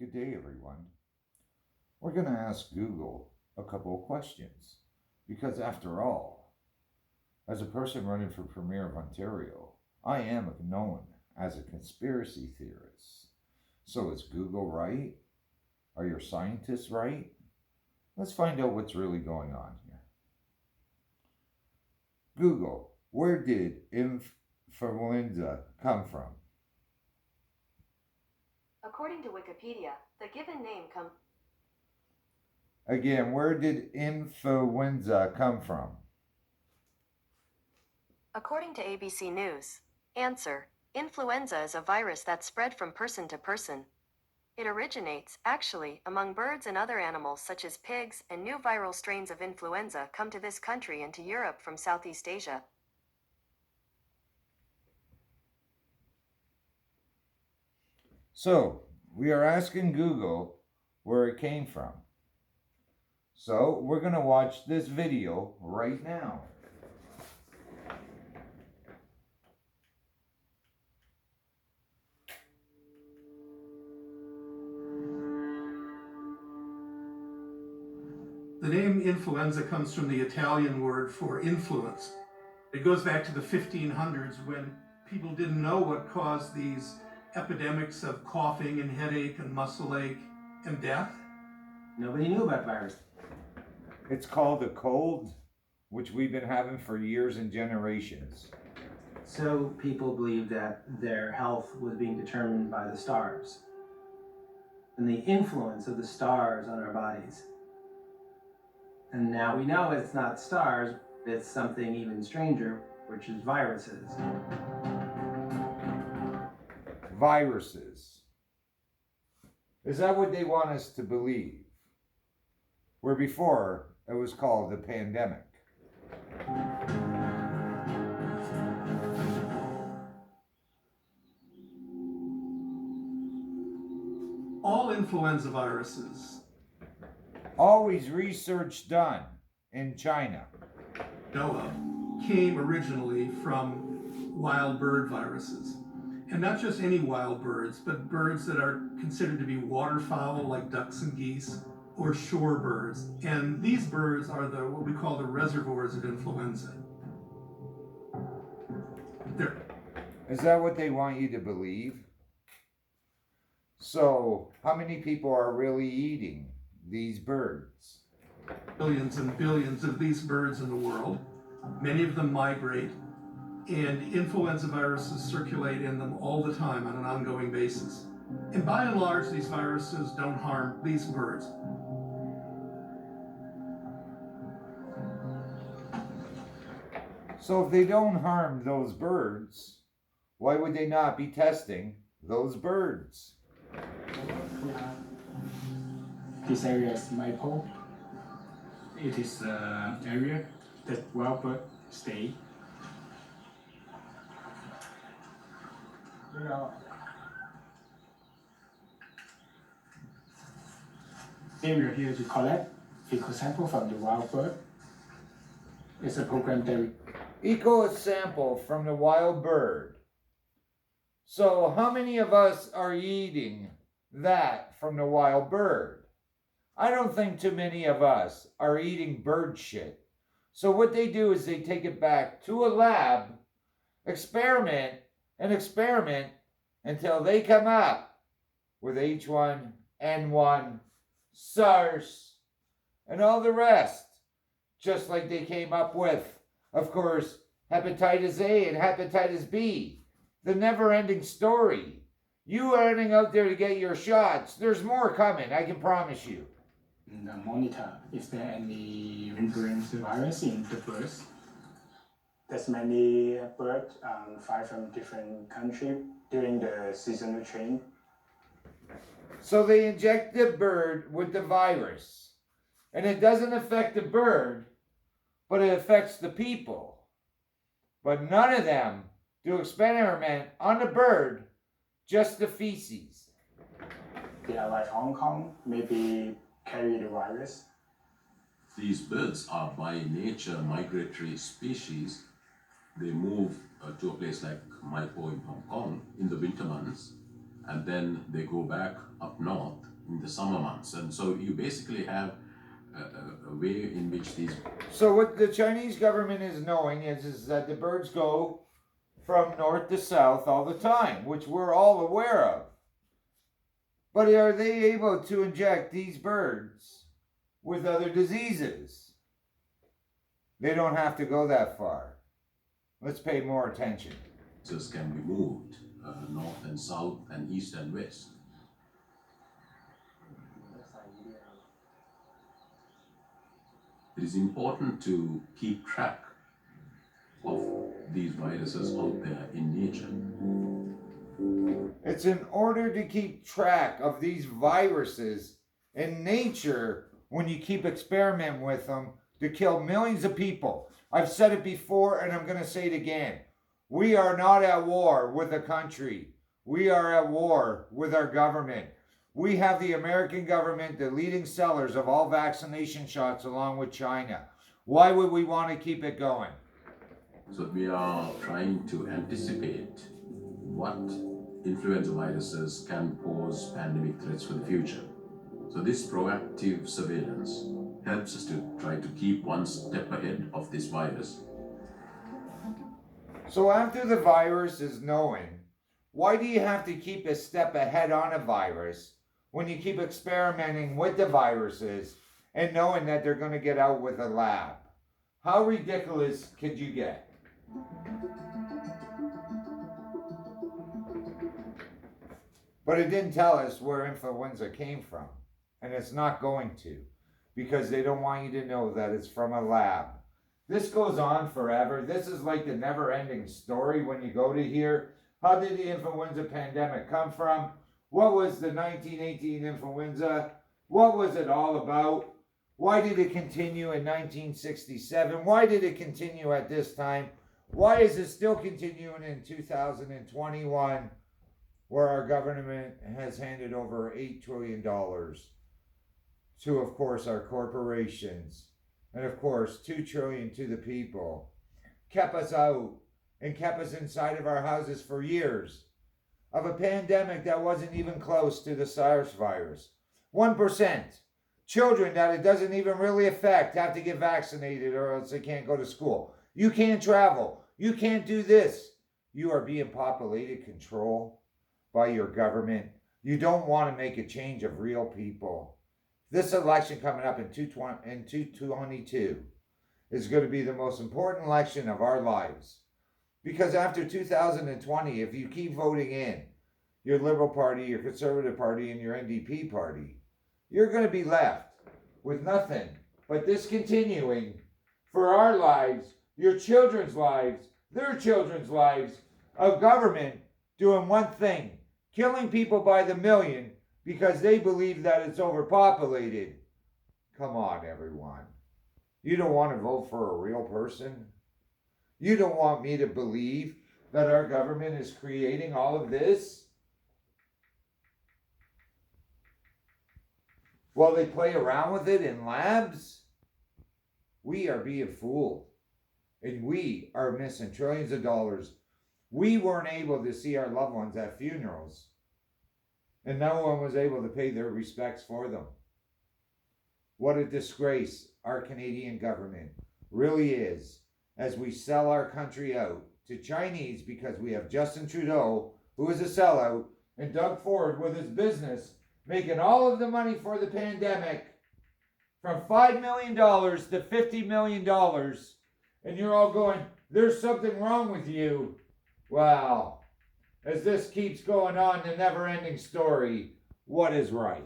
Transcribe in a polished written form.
Good day, everyone. We're going to ask Google a couple of questions because, after all, as a person running for Premier of Ontario, I am known as a conspiracy theorist. So is Google right? Are your scientists right? Let's find out what's really going on here. Google, where did influenza come from? According to Wikipedia, the given name comes. Again, where did influenza come from? According to ABC News. Answer: influenza is a virus that spread from person to person. It originates, actually, among birds and other animals such as pigs, and new viral strains of influenza come to this country and to Europe from Southeast Asia. So, we are asking Google where it came from. So, we're going to watch this video right now. The name influenza comes from the Italian word for influence. It goes back to the 1500s when people didn't know what caused these epidemics of coughing and headache and muscle ache and death. Nobody knew about virus. It's called a cold, which we've been having for years and generations. So people believed that their health was being determined by the stars and the influence of the stars on our bodies. And now we know it's not stars, it's something even stranger, which is viruses. Viruses. Is that what they want us to believe? Where before it was called a pandemic. All influenza viruses Always research done in China. know of came originally from wild bird viruses. And not just any wild birds, but birds that are considered to be waterfowl like ducks and geese, or shore birds. And these birds are what we call the reservoirs of influenza. Is that what they want you to believe? So, how many people are really eating these birds? Billions and billions of these birds in the world. Many of them migrate, and influenza viruses circulate in them all the time on an ongoing basis. And by and large, these viruses don't harm these birds. So if they don't harm those birds, why would they not be testing those birds? This area is Maple. It is the area that wild bird stay. Then we are here to collect fecal sample from the wild bird. It's a program that Eco a sample from the wild bird. So how many of us are eating that from the wild bird? I don't think too many of us are eating bird shit. So what they do is they take it back to a lab, experiment until they come up with H1N1 Sars and all the rest. Just like they came up with, of course, hepatitis A and hepatitis B. The never-ending story. You running out there to get your shots. There's more coming, I can promise you. monitor. Is there any influenza virus in the birds? There's many birds fly from different countries during the seasonal change. So they inject the bird with the virus. And it doesn't affect the bird, but it affects the people. But none of them do experiment on the bird, just the feces. They are like Hong Kong, maybe carry the virus. These birds are by nature migratory species. They move to a place like Maipo in Hong Kong in the winter months, and then they go back up north in the summer months. And so you basically have a way in which these. So what the Chinese government is knowing is that the birds go from north to south all the time, which we're all aware of. But are they able to inject these birds with other diseases? They don't have to go that far. Let's pay more attention. Can be moved north and south and east and west. It is important to keep track of these viruses out there in nature. It's in order to keep track of these viruses in nature when you keep experimenting with them to kill millions of people. I've said it before and I'm going to say it again. We are not at war with a country. We are at war with our government. We have the American government, the leading sellers of all vaccination shots, along with China. Why would we want to keep it going? So we are trying to anticipate what influenza viruses can pose pandemic threats for the future. So this proactive surveillance helps us to try to keep one step ahead of this virus. So after the virus is known, why do you have to keep a step ahead on a virus when you keep experimenting with the viruses and knowing that they're going to get out with a lab? How ridiculous could you get? But it didn't tell us where influenza came from. And it's not going to, because they don't want you to know that it's from a lab. This goes on forever. This is like the never-ending story when you go to here. How did the influenza pandemic come from? What was the 1918 influenza? What was it all about? Why did it continue in 1967? Why did it continue at this time? Why is it still continuing in 2021, where our government has handed over $8 trillion to, of course, our corporations, and of course, $2 trillion to the people, kept us out and kept us inside of our houses for years of a pandemic that wasn't even close to the SARS virus. 1%. Children that it doesn't even really affect have to get vaccinated or else they can't go to school. You can't travel. You can't do this. You are being populated control by your government. You don't want to make a change of real people. This election coming up in 2022 is going to be the most important election of our lives. Because after 2020, if you keep voting in your Liberal Party, your Conservative Party, and your NDP Party, you're going to be left with nothing but this continuing for our lives, your children's lives, their children's lives, of government doing one thing, killing people by the million because they believe that it's overpopulated. Come on, everyone. You don't want to vote for a real person? You don't want me to believe that our government is creating all of this? While they play around with it in labs? We are being fooled. And we are missing trillions of dollars. We weren't able to see our loved ones at funerals. And no one was able to pay their respects for them. What a disgrace our Canadian government really is, as we sell our country out to Chinese because we have Justin Trudeau, who is a sellout, and Doug Ford with his business, making all of the money for the pandemic from $5 million to $50 million. And you're all going, there's something wrong with you. Well, as this keeps going on, the never-ending story, what is right?